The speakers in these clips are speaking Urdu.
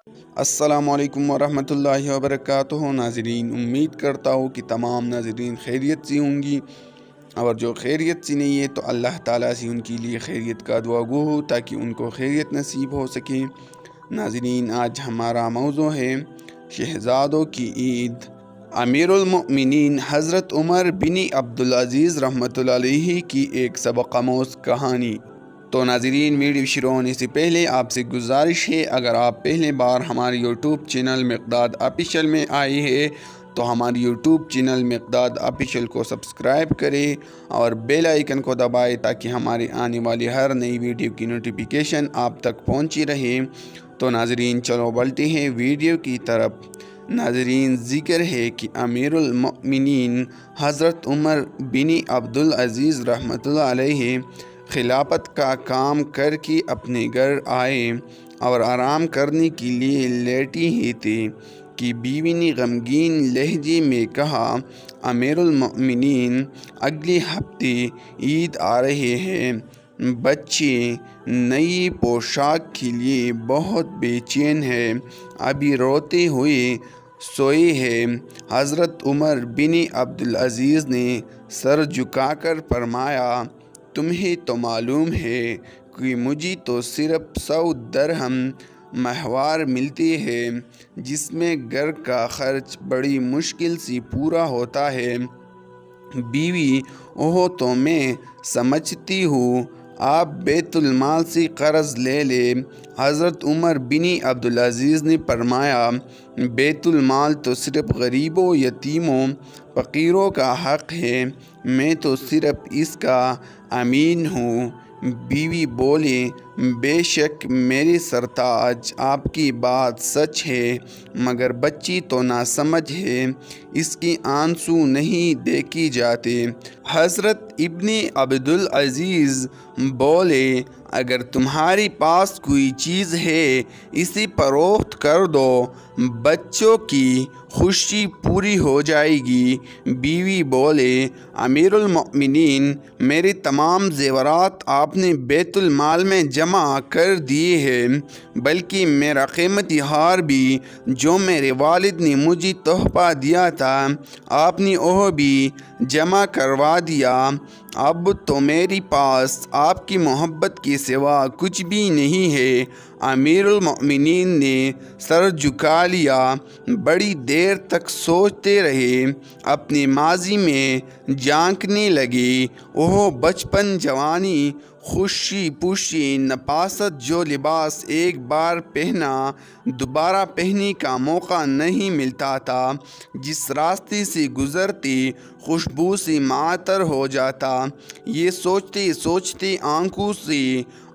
السلام علیکم ورحمۃ اللہ وبرکاتہ۔ ناظرین، امید کرتا ہوں کہ تمام ناظرین خیریت سے ہوں گی، اور جو خیریت سے نہیں ہے تو اللہ تعالیٰ سے ان کے لیے خیریت کا دعا گو ہو تاکہ ان کو خیریت نصیب ہو سکے۔ ناظرین، آج ہمارا موضوع ہے شہزادوں کی عید۔ امیر المؤمنین حضرت عمر بن عبدالعزیز رحمۃ اللہ علیہ کی ایک سبق آموز کہانی۔ تو ناظرین، ویڈیو شروع ہونے سے پہلے آپ سے گزارش ہے، اگر آپ پہلے بار ہمارے یوٹیوب چینل مقداد آفیشیل میں آئے ہیں تو ہمارے یوٹیوب چینل مقداد آفیشیل کو سبسکرائب کریں اور بیل آئیکن کو دبائیں تاکہ ہمارے آنے والی ہر نئی ویڈیو کی نوٹیفیکیشن آپ تک پہنچی رہے۔ تو ناظرین، چلو بڑھتے ہیں ویڈیو کی طرف۔ ناظرین، ذکر ہے کہ امیر المؤمنین حضرت عمر بن عبدالعزیز رحمۃ اللہ علیہ خلافت کا کام کر کے اپنے گھر آئے اور آرام کرنے کے لیے لیٹے ہی تھے کہ بیوی نے غمگین لہجے میں کہا، امیر المؤمنین، اگلے ہفتے عید آ رہے ہیں، بچے نئی پوشاک کے لیے بہت بے چین ہیں، ابھی روتے ہوئے سوئے ہیں۔ حضرت عمر بن عبدالعزیز نے سر جھکا کر فرمایا، تمہیں تو معلوم ہے کہ مجھے تو صرف 100 درہم ماہوار ملتے ہیں، جس میں گھر کا خرچ بڑی مشکل سے پورا ہوتا ہے۔ بیوی، اوہ تو میں سمجھتی ہوں آپ بیت المال سے قرض لے لیں۔ حضرت عمر بن عبدالعزیز نے فرمایا، بیت المال تو صرف غریبوں، یتیموں، فقیروں کا حق ہے، میں تو صرف اس کا امین ہوں۔ بیوی بولے، بے شک میرے سرتاج، آپ کی بات سچ ہے، مگر بچی تو ناسمجھ ہے، اس کے آنسو نہیں دیکھے جاتے۔ حضرت ابن عبدالعزیز بولے، اگر تمہارے پاس کوئی چیز ہے اسے فروخت کر دو، بچوں کی خوشی پوری ہو جائے گی۔ بیوی بولے، امیر المؤمنین، میرے تمام زیورات آپ نے بیت المال میں جمع کر دیے ہیں، بلکہ میرا قیمتی ہار بھی جو میرے والد نے مجھے تحفہ دیا تھا آپ نے وہ بھی جمع کروا دیا۔ اب تو میرے پاس آپ کی محبت کے سوا کچھ بھی نہیں ہے۔ امیر المؤمنین نے سر جھکا لیا، بڑی دیر تک سوچتے رہے، اپنے ماضی میں جھانکنے لگے۔ وہ بچپن، جوانی، خوشی پوشی، نفاست، جو لباس ایک بار پہنا دوبارہ پہننے کا موقع نہیں ملتا تھا، جس راستے سے گزرتے خوشبو سے معطر ہو جاتا، یہ سوچتے سوچتے آنکھوں سے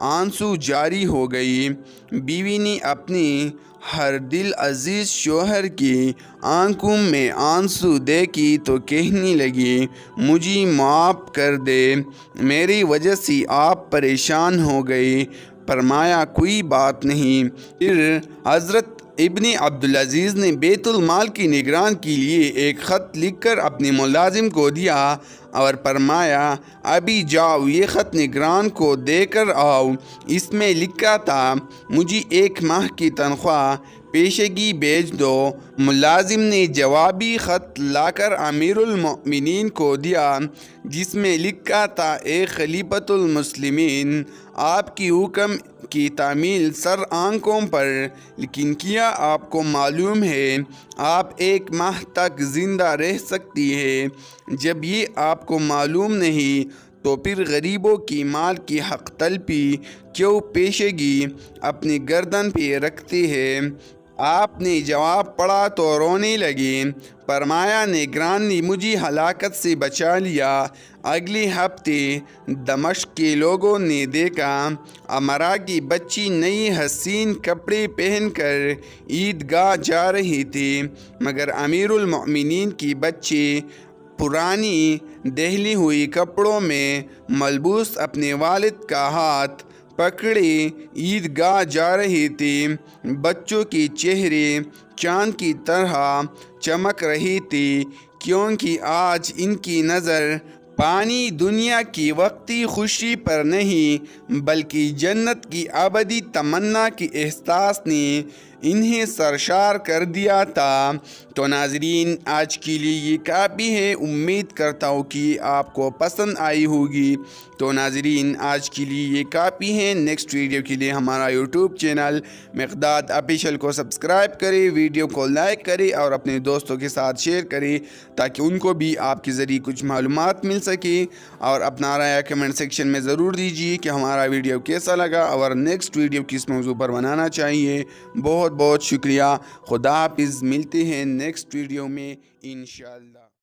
آنسو جاری ہو گئی۔ بیوی نے اپنے ہر دل عزیز شوہر کی آنکھوں میں آنسو دیکھی تو کہنے لگی، مجھے معاف کر دے، میری وجہ سے آپ پریشان ہو گئے۔ فرمایا، کوئی بات نہیں۔ پھر حضرت ابن عبدالعزیز نے بیت المال کی نگران کے لیے ایک خط لکھ کر اپنے ملازم کو دیا اور فرمایا، ابھی جاؤ یہ خط نگران کو دے کر آؤ، اس میں لکھا تھا مجھے 1 ماہ کی تنخواہ پیشگی بھیج دو۔ ملازم نے جوابی خط لا کر امیر المؤمنین کو دیا، جس میں لکھا تھا، اے خلیفۃ المسلمین، آپ کی حکم کی تعمیل سر آنکھوں پر، لیکن کیا آپ کو معلوم ہے آپ 1 ماہ تک زندہ رہ سکتی ہے؟ جب یہ آپ کو معلوم نہیں تو پھر غریبوں کی مال کی حق تلفی کیوں پیشگی اپنی گردن پہ رکھتے ہیں؟ آپ نے جواب پڑھا تو رونے لگے۔ فرمایا، نگران نے مجھے ہلاکت سے بچا لیا۔ اگلے ہفتے دمشق کے لوگوں نے دیکھا امرا کی بچی نئی حسین کپڑے پہن کر عیدگاہ جا رہی تھی، مگر امیر المؤمنین کی بچے پرانی دہلی ہوئی کپڑوں میں ملبوس اپنے والد کا ہاتھ پکڑے عیدگاہ جا رہی تھی۔ بچوں کے چہرے چاند کی طرح چمک رہی تھی، کیونکہ آج ان کی نظر پانی دنیا کی وقتی خوشی پر نہیں بلکہ جنت کی ابدی تمنا کے احساس نے انہیں سرشار کر دیا تھا۔ تو ناظرین آج کے لیے یہ کافی ہے، امید کرتا ہوں کہ آپ کو پسند آئی ہوگی۔ تو ناظرین آج کے لیے یہ کافی ہے، نیکسٹ ویڈیو کے لیے ہمارا یوٹیوب چینل مقداد آفیشیل کو سبسکرائب کرے، ویڈیو کو لائک کرے اور اپنے دوستوں کے ساتھ شیئر کرے تاکہ ان کو بھی آپ کے ذریعے کچھ معلومات مل سکے، اور اپنا رائے کمنٹ سیکشن میں ضرور دیجیے کہ ہمارا ویڈیو کیسا لگا اور نیکسٹ ویڈیو کس موضوع پر بنانا چاہیے۔ بہت بہت شکریہ، خدا حافظ، ملتے ہیں نیکسٹ ویڈیو میں انشاءاللہ۔